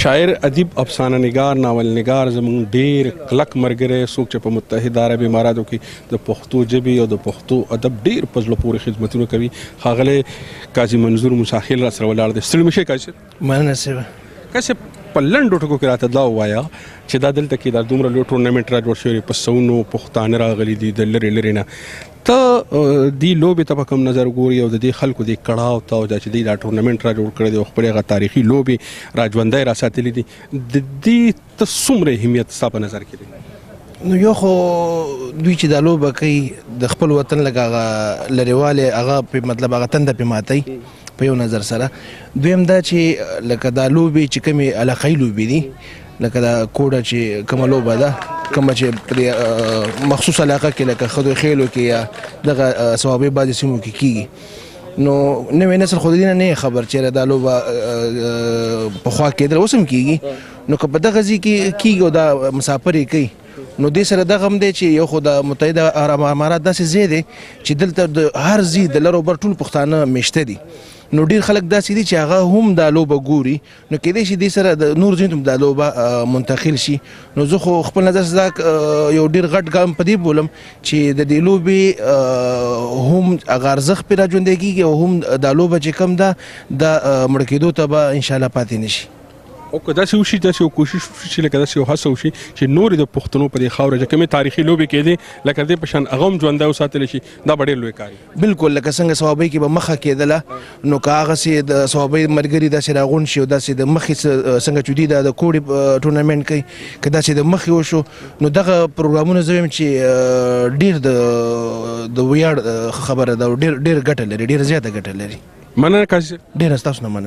شاعر ادیب افسانه نگار ناول نگار زموږ ډیر کلک ملګری څوک چې په متحده عرب اماراتو کې د پښتو ژبې او د پښتو ادب ډیر په زړه پورې خدمتونه کوي ښاغلی قاضي منظور مساخیل را سره ولاړ دی. ستړي مه شئ قاضي صاحب. مننه صاحب. قاضي صاحب په لنډو ټکو کې راته دا ووایه چې دا دلته کې دا دومره لوی ټورنمنټ را جوړ شوی په سونو پښتانه راغلي دي د لرې لرې نه ته دې لوبې ته په کوم نظر ګوري او د دې خلکو د کړاو ته او چې دوی دا ټورنمنټ را جوړ کړی دی او خپلې هغه تاریخي لوبې را ژوندی را ساتلي دي د دې ته څومره اهمیت ستا په نظر کې دی؟ نو یو خو دوی چې دا لوبه کوي د خپل وطن لږ هغه لرېوالی هغه مطلب هغه تنده پرې ماتوي په یو نظر سره. دویم دا چې لکه دا لوبې چې کومې علاقایي لوبې دي لکه دا کوډه چې کومه لوبه ده کومه چې په مخصوص علاقه کې لکه خدو خیلو کې یا دغه صوابۍ بعضې سیمو کې کېږي نو نوی نسل خو د دې نه خبر چې دا لوبه پخوا کېدله اوس هم کېږي نو که په دغه ځای کې کېږي او دا مسافر یې کوي نو دې سره دغه هم دی چې یو خو د متحده عرب امارات داسې ځای دی چې دلته د هر ځای د لر او بر ټول پښتانه میشته دي نو ډیر خلک داسې دي چې هغه هم دا لوبه ګوري نو کېدای شي دې سره د نور ځای ته هم دا لوبه منتقل شي. نو زه خو خپل نظر سره یو ډیر غټ ګام په دې بولم چې د دې لوبې هم هغه ارزښت پرې راژوندی کېږي او هم دا لوبه چې کوم ده د مړه کېدو ته به انشاءالله پاتې نه شي. او که داسې وشي داسې یو کوشش وشي چې لکه داسې یو هڅه وشي چې نورې د پښتنو په دې خاوره چې کومې تاریخي لوبې کېدې لکه دې په شان هغه هم ژوندی وساتلی شي دا به ډېر لوی کار وي. بلکل لکه څنګه صوابۍ کې به مخه کېدله نو که هغسې د صوابۍ ملګري داسې راغونډ شي او داسې د مخې څنګه چې دوی د کوډې ټورنمنټ کوي که داسې د مخې وشو نو دغه پروګرامونه زه وایم چې ډېر د ویاړ خبره ده او ډېر ګټه لري ډېره زیاته ګټه لري. مننه قاضي صاحب. ډېره ستاسو نه مننه.